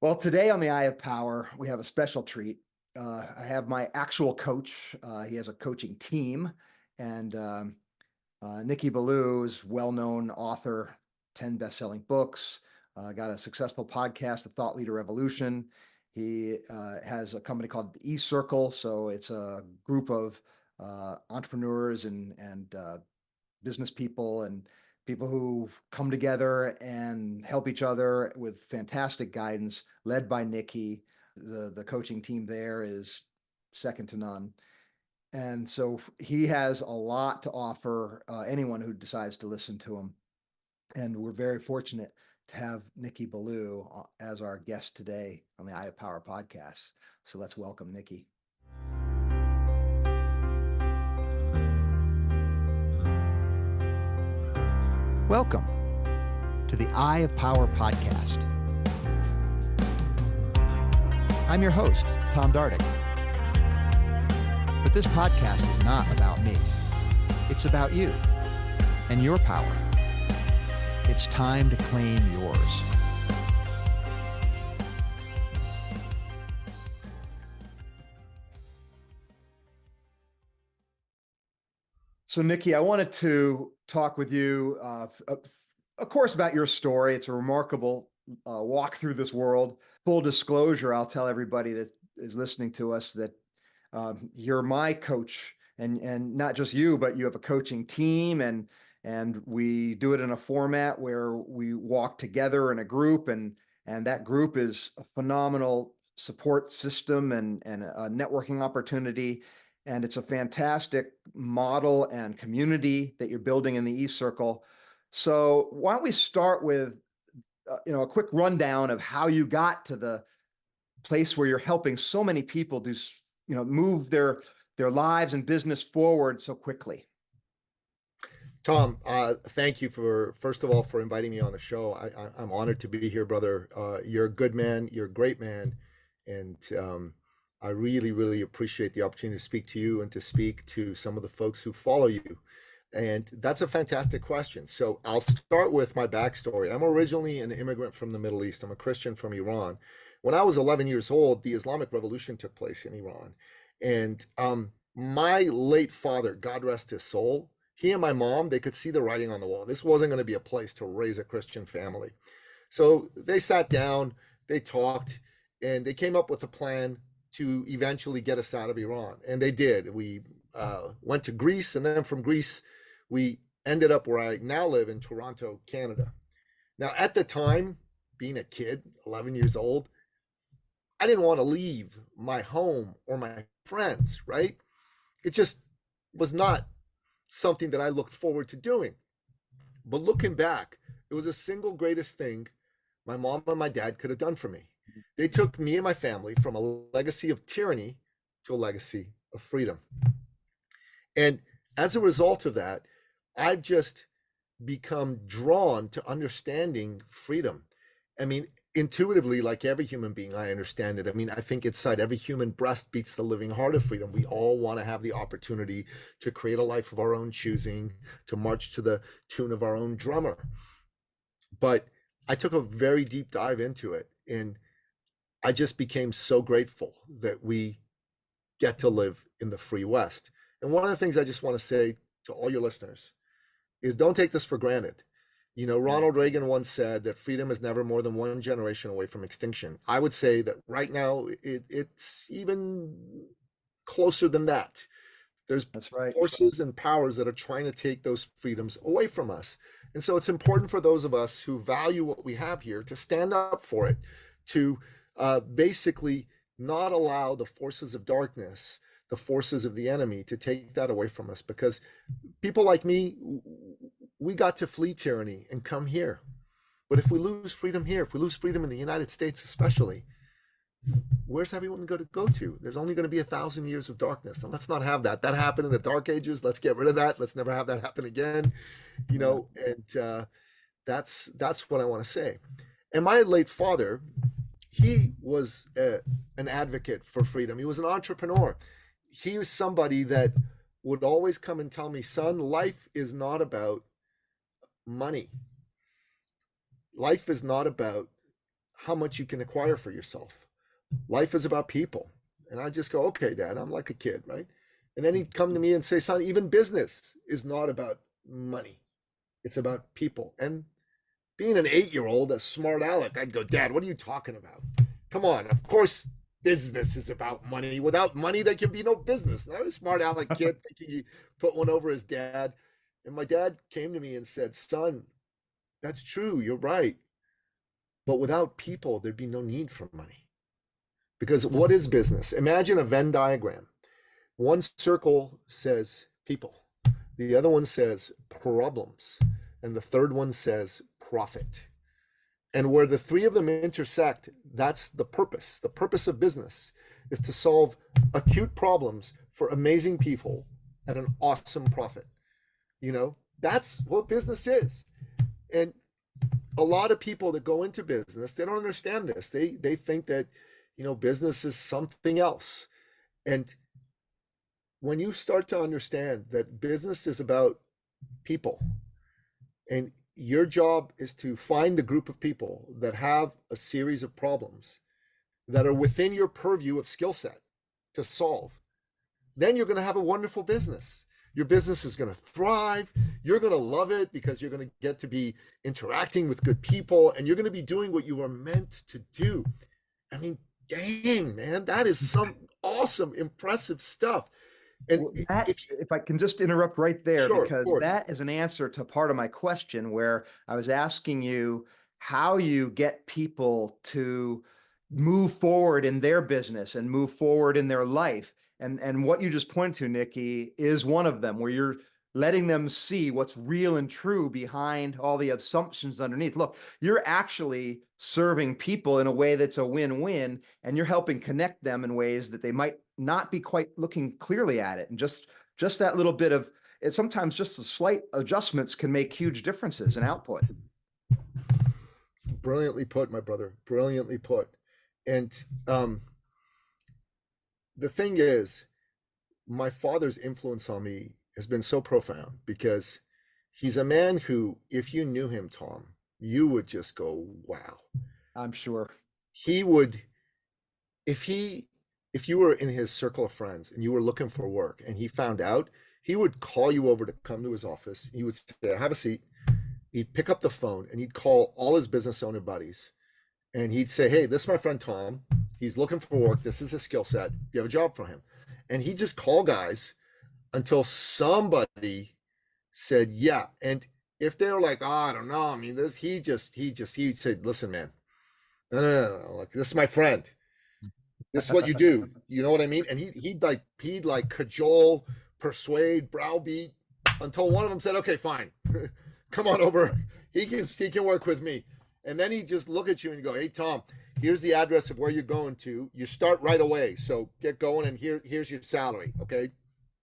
Well, today on the Eye of Power, we have a special treat. I have my actual coach. He has a coaching team, and Nicky Billou is well-known author, 10 best-selling books, got a successful podcast, The Thought Leader Revolution. He has a company called the E-Circle, so it's a group of entrepreneurs and business people and people who come together and help each other with fantastic guidance led by Nikki. The coaching team there is second to none. And so he has a lot to offer anyone who decides to listen to him. And we're very fortunate to have Nicky Billou as our guest today on the Eye of Power podcast. So let's welcome Nicky. Welcome to the Eye of Power podcast. I'm your host, Tom Dardick. But this podcast is not about me. It's about you and your power. It's time to claim yours. So, Nicky, I wanted to talk with you, of course, about your story. It's a remarkable walk through this world. Full disclosure, I'll tell everybody that is listening to us that you're my coach, and not just you, but you have a coaching team, and we do it in a format where we walk together in a group, and that group is a phenomenal support system and a networking opportunity. And it's a fantastic model and community that you're building in the E-Circle. So why don't we start with a quick rundown of how you got to the place where you're helping so many people do move their lives and business forward so quickly. Tom, thank you first of all, for inviting me on the show. I'm honored to be here, brother. You're a good man. You're a great man. And I really, really appreciate the opportunity to speak to you and to speak to some of the folks who follow you. And that's a fantastic question. So I'll start with my backstory. I'm originally an immigrant from the Middle East. I'm a Christian from Iran. When I was 11 years old, the Islamic Revolution took place in Iran. And my late father, God rest his soul, he and my mom, they could see the writing on the wall. This wasn't going to be a place to raise a Christian family. So they sat down, they talked, and they came up with a plan to eventually get us out of Iran. And they did. We went to Greece, and then from Greece, we ended up where I now live in Toronto, Canada. Now, at the time, being a kid, 11 years old, I didn't want to leave my home or my friends, right? It just was not something that I looked forward to doing. But looking back, it was the single greatest thing my mom and my dad could have done for me. They took me and my family from a legacy of tyranny to a legacy of freedom. And as a result of that, I've just become drawn to understanding freedom. I mean, intuitively, like every human being, I understand it. I mean, I think inside every human breast beats the living heart of freedom. We all want to have the opportunity to create a life of our own choosing, to march to the tune of our own drummer. But I took a very deep dive into it, and I just became so grateful that we get to live in the free West. And one of the things I just want to say to all your listeners is don't take this for granted. You know, Ronald Reagan once said that freedom is never more than one generation away from extinction. I would say that right now it's even closer than that. There's forces and powers that are trying to take those freedoms away from us. And so it's important for those of us who value what we have here to stand up for it, to basically not allow the forces of darkness, the forces of the enemy, to take that away from us. Because people like me, we got to flee tyranny and come here. But if we lose freedom here, if we lose freedom in the United States especially, where's everyone going to go to? There's only going to be 1,000 years of darkness. And let's not have that. That happened in the Dark Ages. Let's get rid of that. Let's never have that happen again. You know, and that's what I want to say. And my late father, he was an advocate for freedom. He was an entrepreneur. He was somebody that would always come and tell me, son, life is not about money. Life is not about how much you can acquire for yourself. Life is about people. And I just go, okay, Dad, I'm like a kid, right? And then he'd come to me and say, son, even business is not about money. It's about people. And being an 8-year-old, a smart aleck, I'd go, Dad, what are you talking about? Come on, of course business is about money. Without money, there can be no business. And I was a smart aleck kid thinking he put one over his dad. And my dad came to me and said, son, that's true. You're right. But without people, there'd be no need for money. Because what is business? Imagine a Venn diagram. One circle says people, the other one says problems, and the third one says profit. And where the three of them intersect, that's the purpose. The purpose of business is to solve acute problems for amazing people at an awesome profit. You know, that's what business is. And a lot of people that go into business, they don't understand this. They think that, you know, business is something else. And when you start to understand that business is about people, and your job is to find the group of people that have a series of problems that are within your purview of skill set to solve, then you're going to have a wonderful business. Your business is going to thrive. You're going to love it because you're going to get to be interacting with good people, and you're going to be doing what you were meant to do. I mean, dang, man, that is some awesome, impressive stuff. And Well, if I can just interrupt right there, sure, because that is an answer to part of my question where I was asking you how you get people to move forward in their business and move forward in their life. And what you just pointed to, Nikki, is one of them where you're letting them see what's real and true behind all the assumptions underneath. Look, you're actually serving people in a way that's a win-win, and you're helping connect them in ways that they might not be quite looking clearly at it. And just that little bit of it, sometimes just the slight adjustments can make huge differences in output. brilliantly put, my brother. Brilliantly put. And the thing is, my father's influence on me has been so profound because he's a man who, if you knew him, Tom, you would just go, wow. I'm sure. He would, if you were in his circle of friends and you were looking for work and he found out, he would call you over to come to his office. He would say, have a seat. He'd pick up the phone and he'd call all his business owner buddies and he'd say, hey, this is my friend Tom. He's looking for work. This is a skill set. You have a job for him. And he'd just call guys until somebody said, yeah. And if they were like, oh, I don't know. I mean, this, he said, listen, man, no. Like, this is my friend. This is what you do. You know what I mean? And he'd like cajole, persuade, browbeat until one of them said, okay, fine. Come on over. He can work with me. And then he'd just look at you and go, hey, Tom, here's the address of where you're going to. You start right away. So get going, and here's your salary. Okay.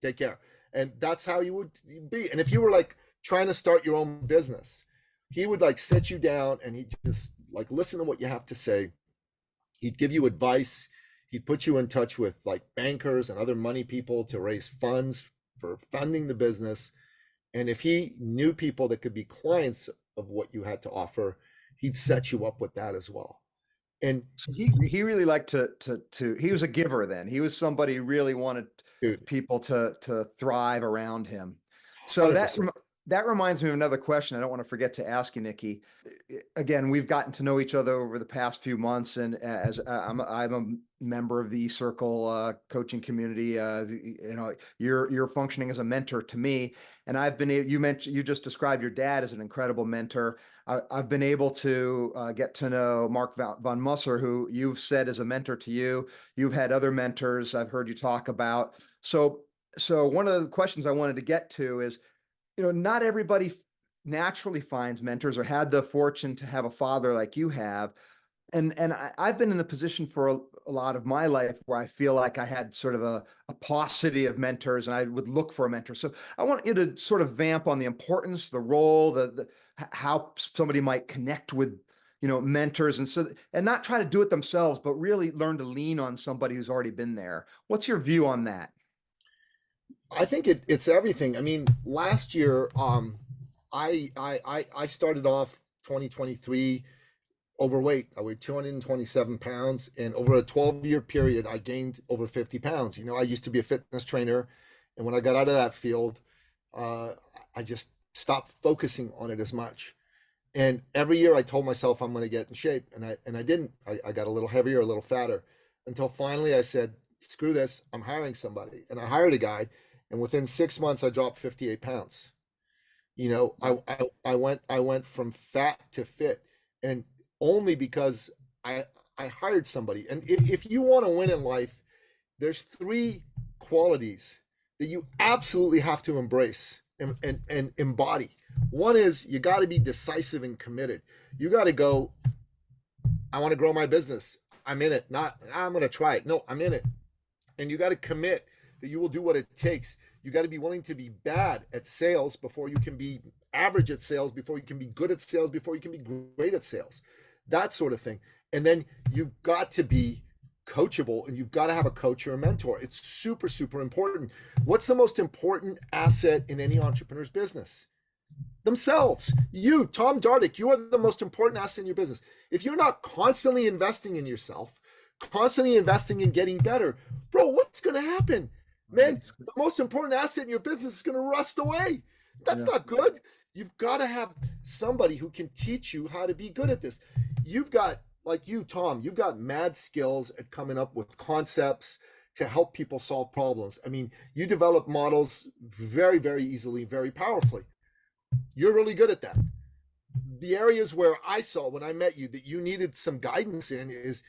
Take care. And that's how you would be. And if you were like trying to start your own business, he would like sit you down and he'd just like listen to what you have to say. He'd give you advice. He'd put you in touch with like bankers and other money people to raise funds for funding the business. And if he knew people that could be clients of what you had to offer, he'd set you up with that as well. And So he really liked to he was a giver then. He was somebody who really wanted dude, people to thrive around him. So 100%. that reminds me of another question I don't want to forget to ask you, Nikki. Again, we've gotten to know each other over the past few months, and as I'm a member of the Circle coaching community. You know, you're functioning as a mentor to me, and I've been you just described your dad as an incredible mentor. I've been able to get to know Mark von Musser, who you've said is a mentor to you. You've had other mentors I've heard you talk about. So one of the questions I wanted to get to is, you know, not everybody naturally finds mentors or had the fortune to have a father like you have. And I've been in the position for a lot of my life where I feel like I had sort of a paucity of mentors and I would look for a mentor. So I want you to sort of vamp on the importance, the role, the how somebody might connect with, you know, mentors, and not try to do it themselves, but really learn to lean on somebody who's already been there. What's your view on that? I think it's everything. I mean, last year, I started off 2023 overweight. I weighed 227 pounds, and over a 12-year period, I gained over 50 pounds. You know, I used to be a fitness trainer, and when I got out of that field, I just stopped focusing on it as much. And every year I told myself I'm going to get in shape, and I didn't. I got a little heavier, a little fatter, until finally I said, screw this, I'm hiring somebody. And I hired a guy, and within 6 months I dropped 58 pounds. You know, I went from fat to fit, and only because I hired somebody. And if you want to win in life, there's three qualities that you absolutely have to embrace and embody. One is you got to be decisive and committed. You got to go, I want to grow my business. I'm in it. Not, I'm going to try it. No, I'm in it. And you got to commit that you will do what it takes. You got to be willing to be bad at sales before you can be average at sales, before you can be good at sales, before you can be great at sales, that sort of thing. And then you've got to be coachable, and you've got to have a coach or a mentor. It's super, super important. What's the most important asset in any entrepreneur's business? Themselves. You, Tom Dardick, you are the most important asset in your business. If you're not constantly investing in yourself, constantly investing in getting better, bro, what's going to happen? Man, the most important asset in your business is going to rust away. That's not good. You've got to have somebody who can teach you how to be good at this. You've got, like you, Tom, you've got mad skills at coming up with concepts to help people solve problems. I mean, you develop models very, very easily, very powerfully. You're really good at that. The areas where I saw when I met you that you needed some guidance in is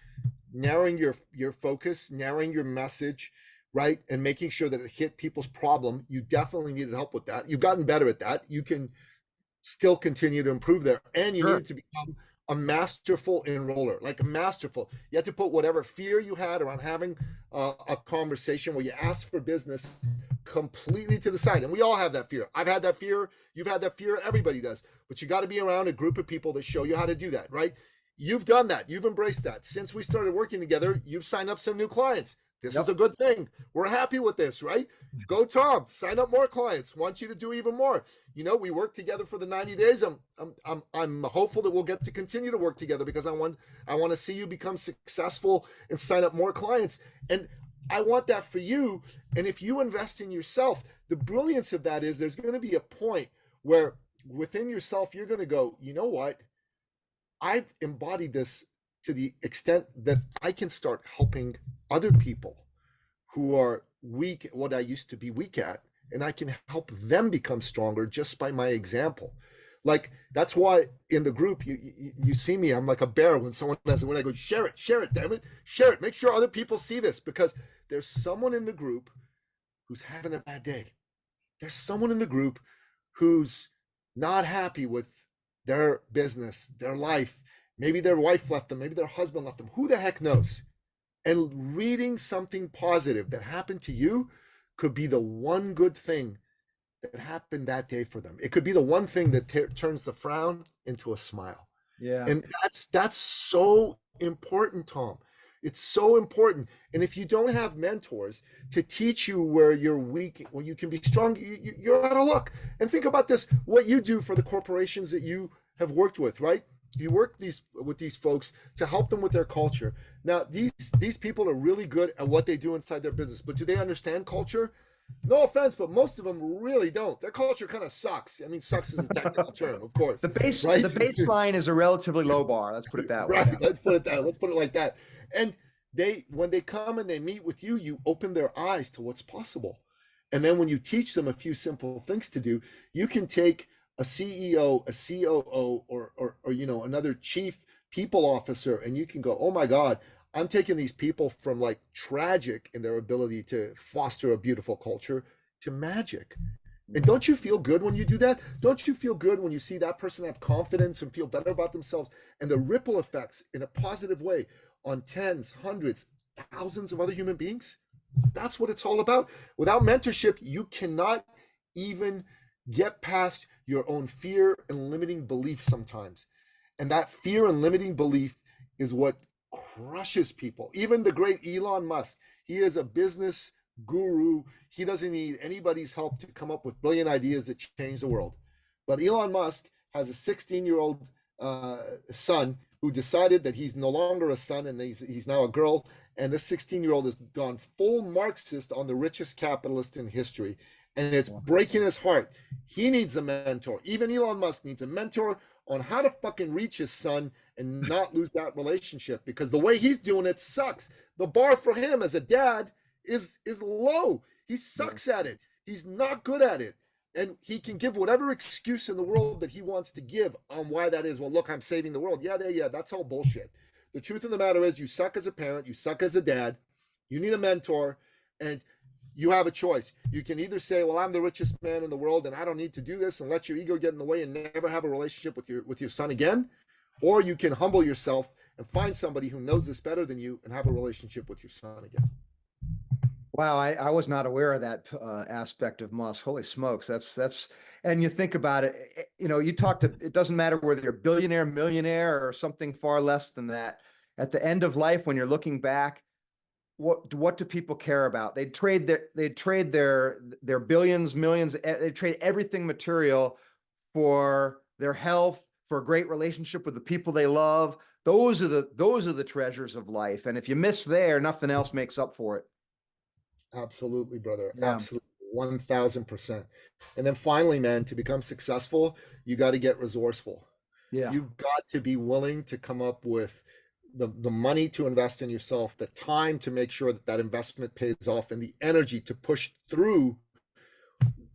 narrowing your focus, narrowing your message, right? And making sure that it hit people's problem. You definitely needed help with that. You've gotten better at that. You can still continue to improve there. And you needed to become a masterful enroller, like a masterful. You had to put whatever fear you had around having a conversation where you ask for business completely to the side. And we all have that fear. I've had that fear. You've had that fear. Everybody does. But you got to be around a group of people that show you how to do that, right? You've done that. You've embraced that. Since we started working together, you've signed up some new clients. This is a good thing. We're happy with this, right? Go, Tom. Sign up more clients. Want you to do even more. You know, we worked together for the 90 days. I'm hopeful that we'll get to continue to work together because I want to see you become successful and sign up more clients. And I want that for you. And if you invest in yourself, the brilliance of that is there's going to be a point where within yourself, you're going to go, you know what? I've embodied this to the extent that I can start helping other people who are weak at what I used to be weak at, and I can help them become stronger just by my example. Like, that's why in the group, you see me, I'm like a bear when someone does it, when I go, share it, damn it, share it, make sure other people see this, because there's someone in the group who's having a bad day. There's someone in the group who's not happy with their business, their life. Maybe their wife left them, maybe their husband left them, who the heck knows? And reading something positive that happened to you could be the one good thing that happened that day for them. It could be the one thing that turns the frown into a smile. Yeah. And that's so important, Tom. It's so important. And if you don't have mentors to teach you where you're weak, where you can be strong, you're out of luck. And think about this, what you do for the corporations that you have worked with, right? You work with these folks to help them with their culture. Now, these people are really good at what they do inside their business, but do they understand culture? No offense, but most of them really don't. Their culture kind of sucks. I mean, sucks is a technical term, of course. The right? baseline is a relatively low bar. Let's put it that way. Right. Let's put it like that. And when they come and they meet with you, you open their eyes to what's possible. And then when you teach them a few simple things to do, you can take a CEO, a COO, or another chief people officer, and you can go, oh my God, I'm taking these people from like tragic in their ability to foster a beautiful culture to magic. And don't you feel good when you do that? Don't you feel good when you see that person have confidence and feel better about themselves, and the ripple effects in a positive way on tens, hundreds, thousands of other human beings? That's what it's all about. Without mentorship, you cannot even get past your own fear and limiting belief sometimes. And that fear and limiting belief is what crushes people. Even the great Elon Musk, he is a business guru. He doesn't need anybody's help to come up with brilliant ideas that change the world. But Elon Musk has a 16-year-old son who decided that he's no longer a son and he's now a girl. And this 16-year-old has gone full Marxist on the richest capitalist in history. And it's breaking his heart. He needs a mentor. Even Elon Musk needs a mentor on how to fucking reach his son and not lose that relationship, because the way he's doing it sucks. The bar for him as a dad is low. He sucks at it. He's not good at it. And he can give whatever excuse in the world that he wants to give on why that is. Well, look, I'm saving the world. Yeah, that's all bullshit. The truth of the matter is, you suck as a parent, you suck as a dad, you need a mentor, and you have a choice. You can either say, well, I'm the richest man in the world and I don't need to do this, and let your ego get in the way and never have a relationship with your son again, or you can humble yourself and find somebody who knows this better than you and have a relationship with your son again. Wow, I was not aware of that aspect of Musk. Holy smokes, that's, and you think about it, you it doesn't matter whether you're billionaire, millionaire, or something far less than that. At the end of life, when you're looking back, what do people care about? They'd trade their billions, millions, they trade everything material for their health, for a great relationship with the people they love. Those are the treasures of life. And if you miss there, nothing else makes up for it. Absolutely, brother. Yeah. Absolutely. 1000%. And then finally, man, to become successful, you got to get resourceful. Yeah. You've got to be willing to come up with the money to invest in yourself, the time to make sure that investment pays off, and the energy to push through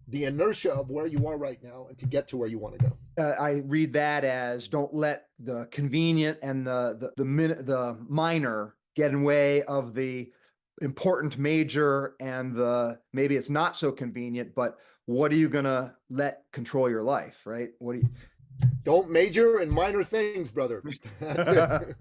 the inertia of where you are right now and to get to where you want to go. I read that as, don't let the convenient and the minor get in way of the important major, and maybe it's not so convenient, but what are you going to let control your life, right? Don't major in minor things, brother. That's it.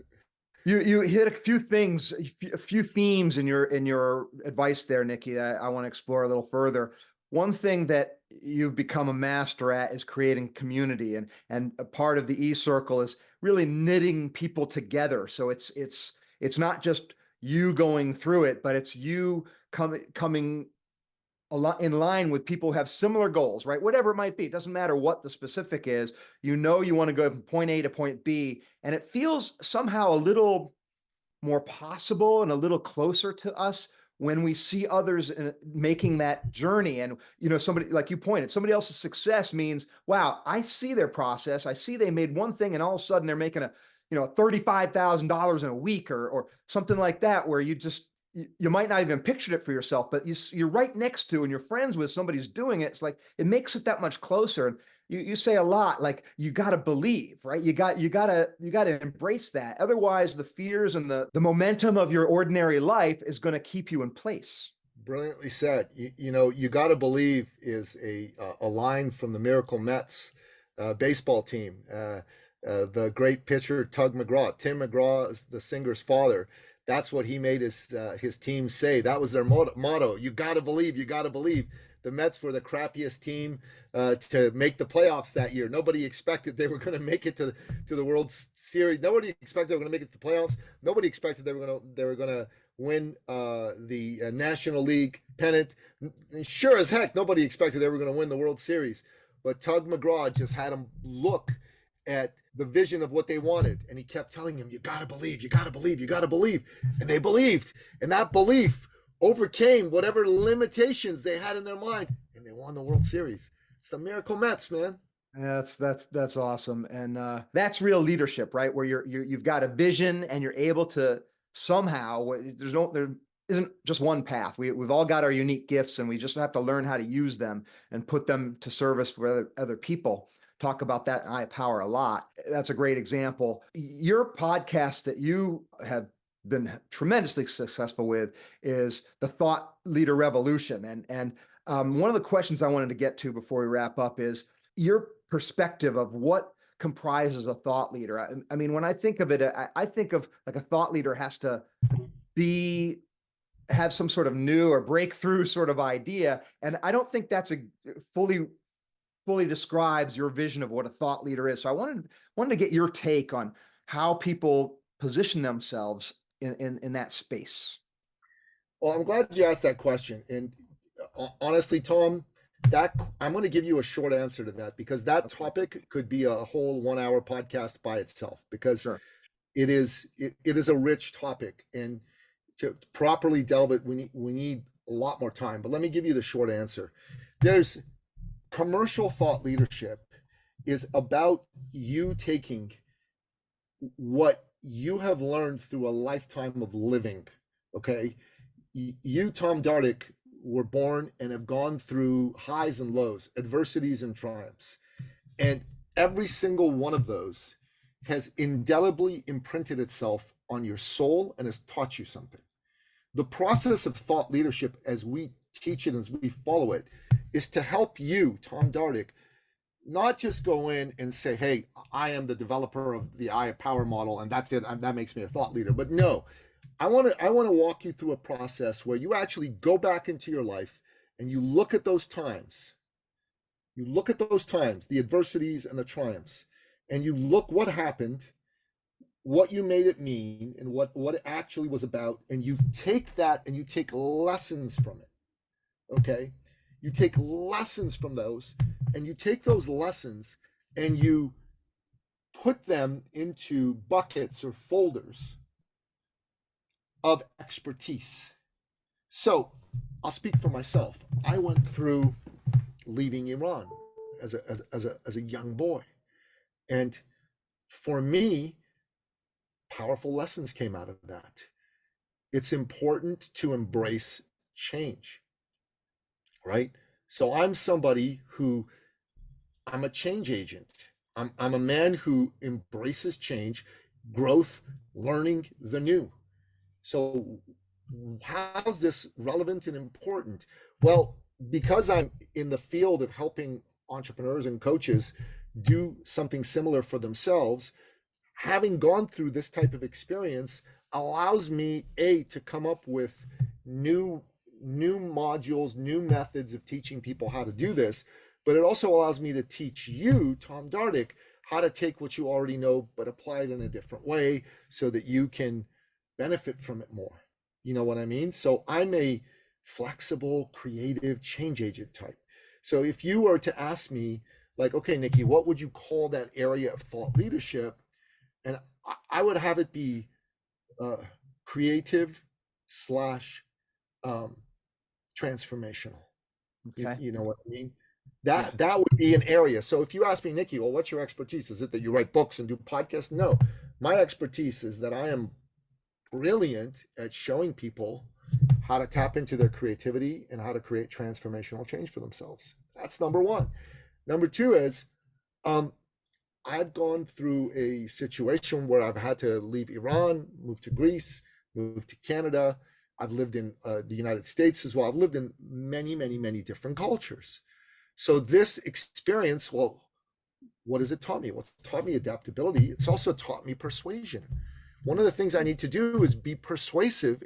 You hit a few things, a few themes in your advice there, Nicky, that I want to explore a little further. One thing that you've become a master at is creating community, and a part of the E-Circle is really knitting people together. So it's not just you going through it, but it's you coming a lot in line with people who have similar goals, right? Whatever it might be, it doesn't matter what the specific is. You want to go from point A to point B, and it feels somehow a little more possible and a little closer to us when we see others making that journey. And somebody, like you pointed, somebody else's success means, wow, I see their process. I see they made one thing and all of a sudden they're making $35,000 in a week or something like that, where you might not even pictured it for yourself, but you're right next to and you're friends with somebody who's doing it. It's like, it makes it that much closer. And you say a lot, like, you got to believe, right? You got to embrace that. Otherwise, the fears and the momentum of your ordinary life is going to keep you in place. Brilliantly said. You got to believe is a line from the Miracle Mets baseball team. The great pitcher Tug McGraw. Tim McGraw is the singer's father. That's what he made his team say. That was their motto. You got to believe. You got to believe. The Mets were the crappiest team to make the playoffs that year. Nobody expected they were going to make it to the World Series. Nobody expected they were going to make it to the playoffs. Nobody expected they were going to win the National League pennant. Sure as heck, nobody expected they were going to win the World Series. But Tug McGraw just had them look at the vision of what they wanted, and he kept telling them, you got to believe, you got to believe, you got to believe. And they believed, and that belief overcame whatever limitations they had in their mind, and they won the World Series. It's the Miracle Mets, man. That's awesome. And that's real leadership, right? Where you've got a vision and you're able to somehow, there isn't just one path. We've all got our unique gifts, and we just have to learn how to use them and put them to service for other people. Talk about that in iPower a lot. That's a great example. Your podcast that you have been tremendously successful with is the Thought Leader Revolution. And one of the questions I wanted to get to before we wrap up is your perspective of what comprises a thought leader. I mean, when I think of it, I think of like a thought leader has to have some sort of new or breakthrough sort of idea. And I don't think that's a fully describes your vision of what a thought leader is. So I wanted to get your take on how people position themselves in that space. Well, I'm glad you asked that question. And honestly, Tom, I'm going to give you a short answer to that, because that topic could be a whole 1 hour podcast by itself. Because Sure. it is a rich topic, and to properly delve it, we need a lot more time. But let me give you the short answer. There's commercial thought leadership is about you taking what you have learned through a lifetime of living. Okay, you, Tom Dardick, were born and have gone through highs and lows, adversities and triumphs, and every single one of those has indelibly imprinted itself on your soul and has taught you something. The process of thought leadership, as we teach it, as we follow it, is to help you, Tom Dardick, not just go in and say, hey, I am the developer of the I Power model and that's it, that makes me a thought leader. But no, I want to walk you through a process where you actually go back into your life and you look at those times. You look at those times, the adversities and the triumphs, and you look what happened, what you made it mean, and what it actually was about, and you take that and you take lessons from it. Okay? You take lessons from those, and you take those lessons and you put them into buckets or folders of expertise. So I'll speak for myself. I went through leaving Iran as a young boy, and for me, powerful lessons came out of that. It's important to embrace change, right? So I'm somebody who, I'm a change agent. I'm a man who embraces change, growth, learning the new. So how's this relevant and important? Well, because I'm in the field of helping entrepreneurs and coaches do something similar for themselves, having gone through this type of experience allows me to come up with new modules, new methods of teaching people how to do this, but it also allows me to teach you, Tom Dardick, how to take what you already know but apply it in a different way so that you can benefit from it more. You know what I mean? So I'm a flexible, creative change agent type. So if you were to ask me, like, okay, Nicky, what would you call that area of thought leadership? And I would have it be creative / transformational. Okay. You know what I mean? That would be an area. So if you ask me, Nicky, well, what's your expertise? Is it that you write books and do podcasts? No, my expertise is that I am brilliant at showing people how to tap into their creativity and how to create transformational change for themselves. That's number one. Number two is, I've gone through a situation where I've had to leave Iran, move to Greece, move to Canada. I've lived in the United States as well. I've lived in many, many, many different cultures. So this experience, well, what has it taught me? Well, it's taught me adaptability. It's also taught me persuasion. One of the things I need to do is be persuasive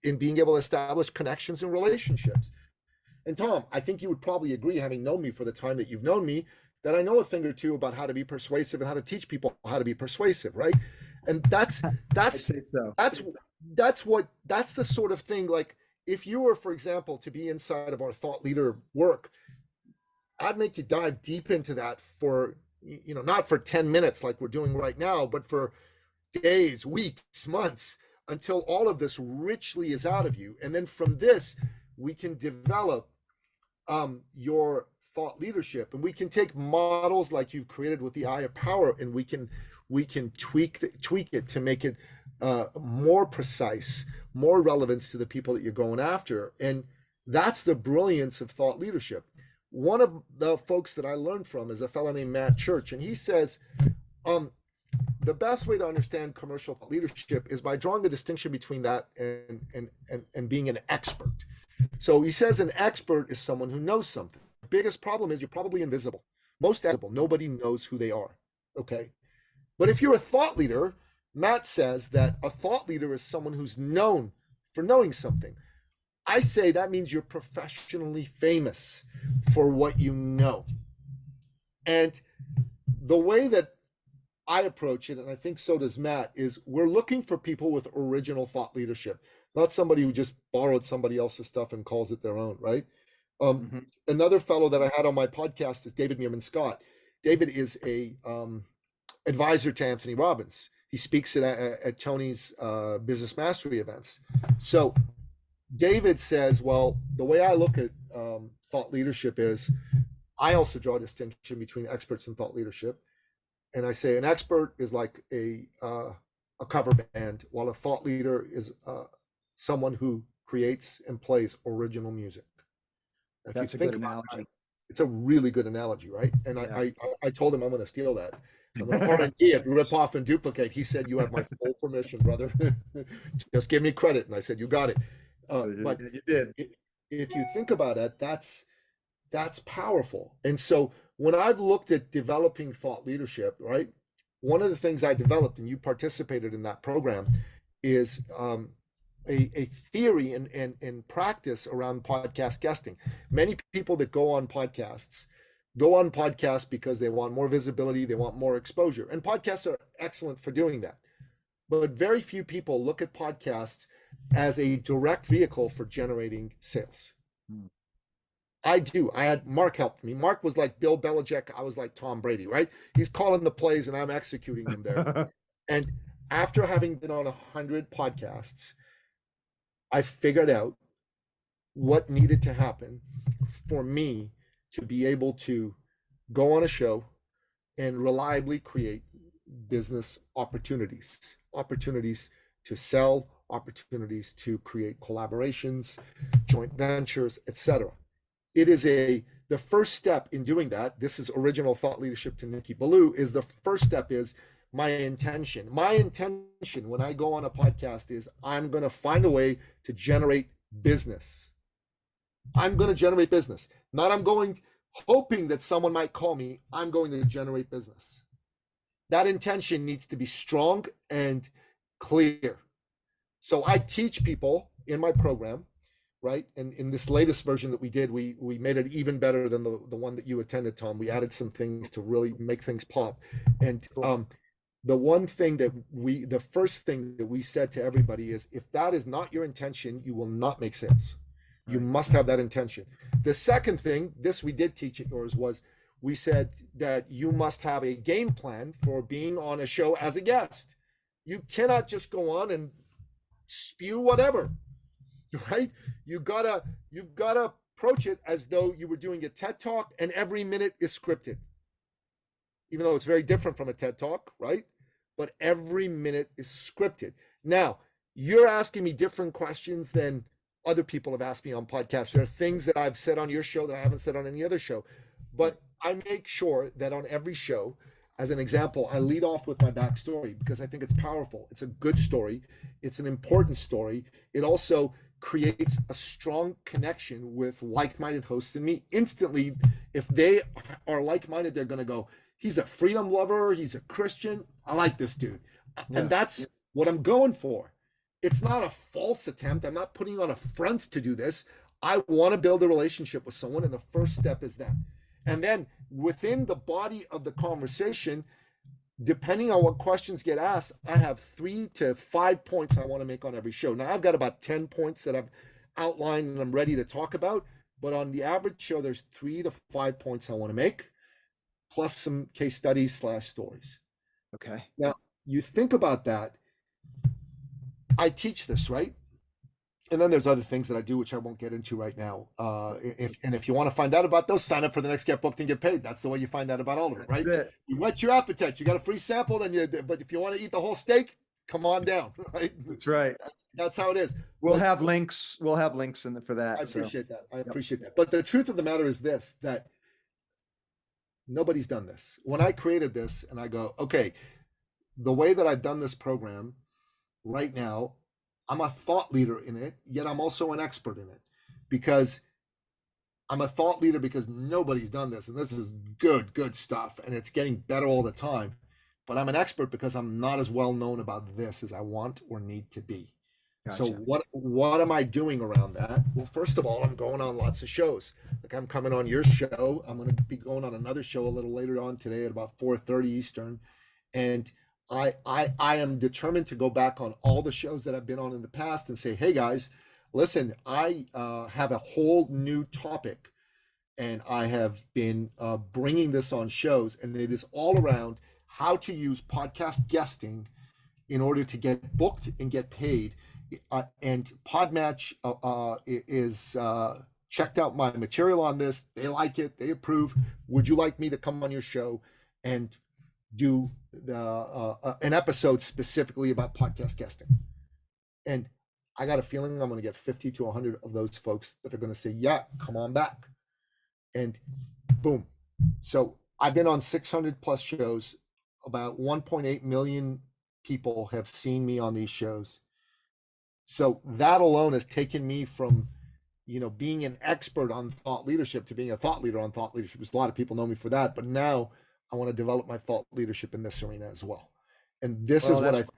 in being able to establish connections and relationships. And Tom, I think you would probably agree, having known me for the time that you've known me, that I know a thing or two about how to be persuasive and how to teach people how to be persuasive, right? And that's the sort of thing, like, if you were, for example, to be inside of our thought leader work, I'd make you dive deep into that for, not for 10 minutes like we're doing right now, but for days, weeks, months, until all of this richly is out of you. And then from this, we can develop your thought leadership, and we can take models like you've created with the Eye of Power, and we can tweak it to make it more precise, more relevance to the people that you're going after. And that's the brilliance of thought leadership. One of the folks that I learned from is a fellow named Matt Church, and he says, the best way to understand commercial thought leadership is by drawing a distinction between that and being an expert. So he says an expert is someone who knows something. The biggest problem is you're probably invisible. Most invisible, nobody knows who they are. Okay. But if you're a thought leader, Matt says that a thought leader is someone who's known for knowing something. I say that means you're professionally famous for what you know. And the way that I approach it, and I think so does Matt, is we're looking for people with original thought leadership, not somebody who just borrowed somebody else's stuff and calls it their own, right? Another fellow that I had on my podcast is David Meerman Scott. David is a advisor to Anthony Robbins. He speaks at Tony's business mastery events. So David says, well, the way I look at thought leadership is I also draw a distinction between experts and thought leadership. And I say an expert is like a cover band, while a thought leader is someone who creates and plays original music. If That's you a think good about analogy. it, it's a really good analogy, right? And Yeah. I told him I'm going to steal that. I'm going to R&D it, rip off and duplicate. He said, "You have my full permission, brother. Just give me credit." And I said, "You got it." But You did. if you think about it, that's powerful. And so when I've looked at developing thought leadership, right, one of the things I developed, and you participated in that program, is a theory and practice around podcast guesting. Many people that go on podcasts because they want more visibility, they want more exposure, and podcasts are excellent for doing that. But very few people look at podcasts as a direct vehicle for generating sales. I do. I had Mark helped me. Mark was like Bill Belichick. I was like Tom Brady, right? He's calling the plays and I'm executing them there. And after having been on 100 podcasts, I figured out what needed to happen for me to be able to go on a show and reliably create business opportunities to sell, opportunities to create collaborations, joint ventures, etc. It is the first step in doing that. This is original thought leadership to Nicky Billou. Is the first step is my intention. My intention when I go on a podcast is I'm going to find a way to generate business. I'm going to generate business. Not I'm going hoping that someone might call me. I'm going to generate business. That intention needs to be strong and clear. So I teach people in my program, right? And in this latest version that we did, we made it even better than the one that you attended, Tom. We added some things to really make things pop. And the first thing that we said to everybody is, if that is not your intention, you will not make sales. You must have that intention. The second thing, this we did teach at yours, was we said that you must have a game plan for being on a show as a guest. You cannot just go on and spew whatever, right? You've got to approach it as though you were doing a TED Talk and every minute is scripted. Even though it's very different from a TED Talk, right? But every minute is scripted. Now, you're asking me different questions than other people have asked me on podcasts. There are things that I've said on your show that I haven't said on any other show. But I make sure that on every show, as an example, I lead off with my backstory because I think it's powerful. It's a good story. It's an important story. It also creates a strong connection with like-minded hosts and me. Instantly, if they are like-minded, they're going to go, he's a freedom lover. He's a Christian. I like this dude. Yeah. And that's what I'm going for. It's not a false attempt. I'm not putting on a front to do this. I want to build a relationship with someone, and the first step is that. And then within the body of the conversation, depending on what questions get asked, I have 3 to 5 points I want to make on every show. Now, I've got about 10 points that I've outlined and I'm ready to talk about. But on the average show, there's 3 to 5 points I want to make, plus some case studies / stories. Okay. Now, you think about that. I teach this, right? And then there's other things that I do, which I won't get into right now. If you want to find out about those, sign up for the next Get Booked and Get Paid. That's the way you find out about all of it, right? You whet your appetite. You got a free sample, but if you want to eat the whole steak, come on down, right? That's right. That's how it is. We'll have links. We'll have links for that. I appreciate that. I appreciate that. But the truth of the matter is this, that nobody's done this. When I created this and I go, okay, the way that I've done this program right now, I'm a thought leader in it, yet I'm also an expert in it, because I'm a thought leader because nobody's done this, and this is good stuff, and it's getting better all the time. But I'm an expert because I'm not as well known about this as I want or need to be. Gotcha. So what am I doing around that? Well, first of all, I'm going on lots of shows. Like I'm coming on your show. I'm going to be going on another show a little later on today at about 4:30 Eastern, and I am determined to go back on all the shows that I've been on in the past and say, hey guys, listen, I have a whole new topic, and I have been bringing this on shows, and it is all around how to use podcast guesting in order to get booked and get paid. And Podmatch is checked out my material on this. They like it. They approve. Would you like me to come on your show and do an episode specifically about podcast guesting? And I got a feeling I'm going to get 50 to 100 of those folks that are going to say, yeah, come on back. And boom. So I've been on 600 plus shows. About 1.8 million people have seen me on these shows. So that alone has taken me from, being an expert on thought leadership to being a thought leader on thought leadership. Because a lot of people know me for that. But now I want to develop my thought leadership in this arena as well. And this is what I think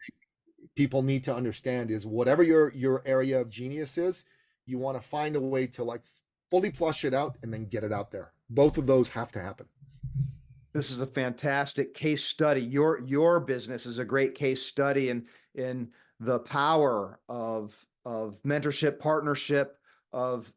people need to understand is whatever your area of genius is, you want to find a way to like fully flush it out and then get it out there. Both of those have to happen. This is a fantastic case study. Your business is a great case study in the power of mentorship, partnership, of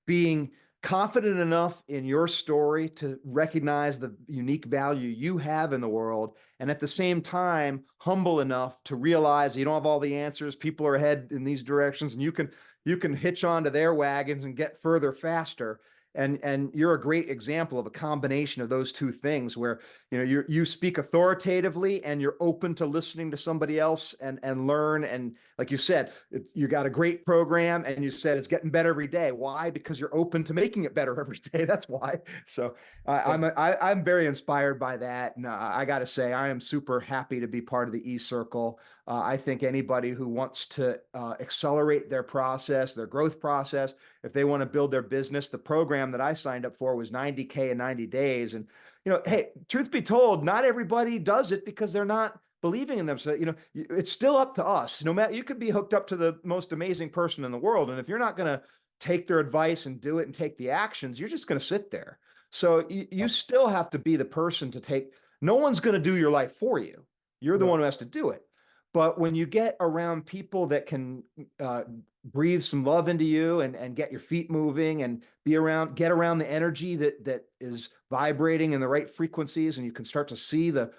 being confident enough in your story to recognize the unique value you have in the world, and at the same time humble enough to realize you don't have all the answers. People are headed in these directions, and you can hitch onto their wagons and get further faster. And you're a great example of a combination of those two things, where you speak authoritatively and you're open to listening to somebody else and learn. And like you said, you got a great program, and you said it's getting better every day. Why? Because you're open to making it better every day. That's why. So I'm very inspired by that, and I got to say I am super happy to be part of the E-Circle. I think anybody who wants to accelerate their process, their growth process, if they want to build their business, the program that I signed up for was 90K in 90 days. And, hey, truth be told, not everybody does it because they're not believing in themselves. It's still up to us. No matter, you could be hooked up to the most amazing person in the world, and if you're not going to take their advice and do it and take the actions, you're just going to sit there. So you still have to be the person to take. No one's going to do your life for you. You're the one who has to do it. But when you get around people that can breathe some love into you and get your feet moving and get around the energy that is vibrating in the right frequencies, and you can start to see the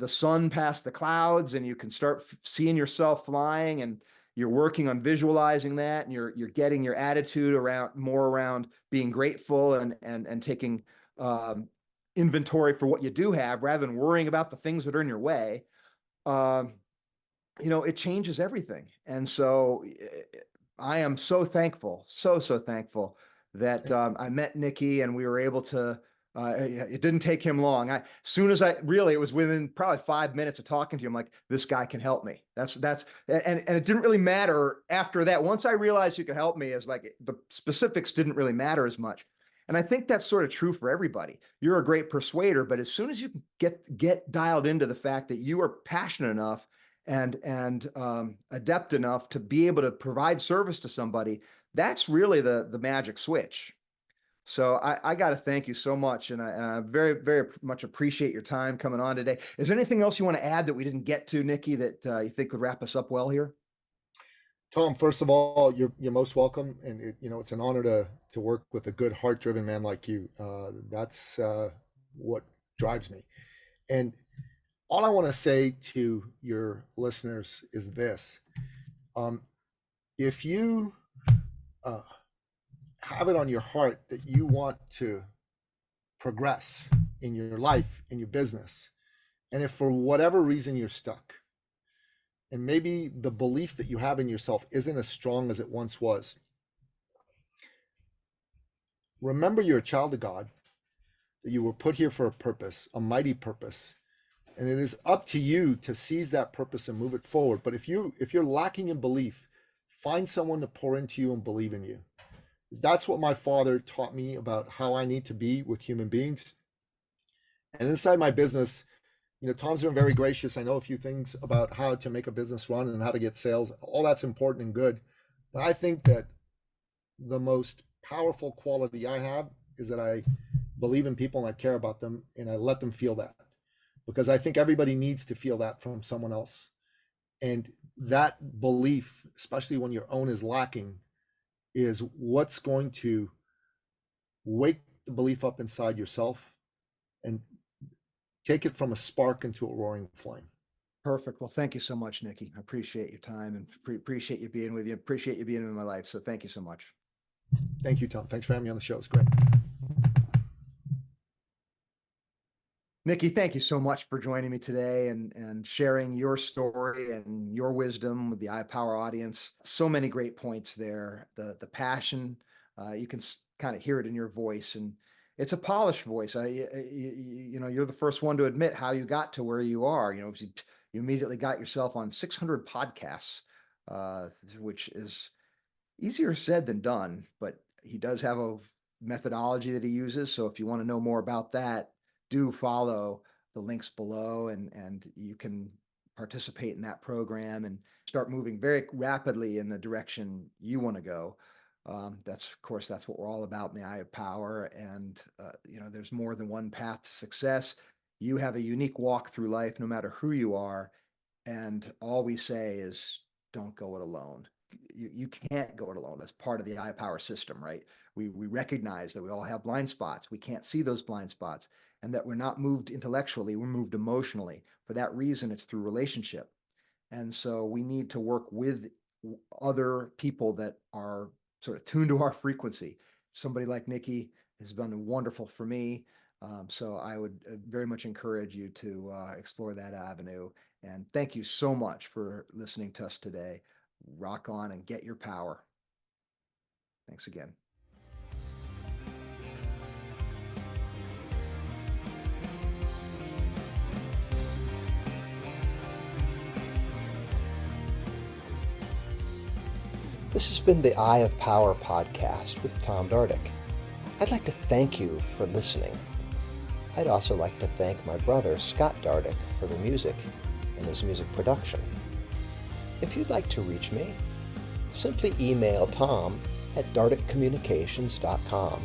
sun past the clouds, and you can start seeing yourself flying, and you're working on visualizing that, and you're getting your attitude around being grateful and taking inventory for what you do have rather than worrying about the things that are in your way. It changes everything. And so I am so thankful, so thankful that I met Nicky, and we were able to, it didn't take him long. It was within probably 5 minutes of talking to him, like, this guy can help me. And it didn't really matter after that. Once I realized you could help me, it's like the specifics didn't really matter as much. And I think that's sort of true for everybody. You're a great persuader, but as soon as you get dialed into the fact that you are passionate enough and adept enough to be able to provide service to somebody, that's really the magic switch. So I got to thank you so much, and I very, very much appreciate your time coming on today. Is there anything else you want to add that we didn't get to, Nicky, that you think would wrap us up well here? Tom, first of all, you're most welcome, and it's an honor to work with a good, heart-driven man like you. That's what drives me. And all I want to say to your listeners is this: if you have it on your heart that you want to progress in your life, in your business, and if for whatever reason you're stuck, and maybe the belief that you have in yourself isn't as strong as it once was, remember you're a child of God, that you were put here for a purpose, a mighty purpose, and it is up to you to seize that purpose and move it forward. But if you're lacking in belief, find someone to pour into you and believe in you. That's what my father taught me about how I need to be with human beings. And inside my business, Tom's been very gracious. I know a few things about how to make a business run and how to get sales. All that's important and good. But I think that the most powerful quality I have is that I believe in people and I care about them and I let them feel that, because I think everybody needs to feel that from someone else. And that belief, especially when your own is lacking, is what's going to wake the belief up inside yourself and take it from a spark into a roaring flame. Perfect. Well, thank you so much, Nikki. I appreciate your time and appreciate you being with you. Appreciate you being in my life. So thank you so much. Thank you, Tom. Thanks for having me on the show. It's great. Nikki, thank you so much for joining me today and sharing your story and your wisdom with the iPower audience. So many great points there. The passion, you can kind of hear it in your voice, and it's a polished voice. You're the first one to admit how you got to where you are. You immediately got yourself on 600 podcasts, which is easier said than done, but he does have a methodology that he uses. So if you want to know more about that, do follow the links below, and you can participate in that program and start moving very rapidly in the direction you want to go. Of course, that's what we're all about in the Eye of Power. And, there's more than one path to success. You have a unique walk through life, no matter who you are. And all we say is don't go it alone. You can't go it alone. That's part of the eye power system, right? We recognize that we all have blind spots. We can't see those blind spots, and that we're not moved intellectually, we're moved emotionally. For that reason, it's through relationship. And so we need to work with other people that are sort of tuned to our frequency. Somebody like Nikki has been wonderful for me. So I would very much encourage you to explore that avenue. And thank you so much for listening to us today. Rock on and get your power. Thanks again. This has been the Eye of Power podcast with Tom Dardick. I'd like to thank you for listening. I'd also like to thank my brother, Scott Dardick, for the music and his music production. If you'd like to reach me, simply email Tom at dardickcommunications.com.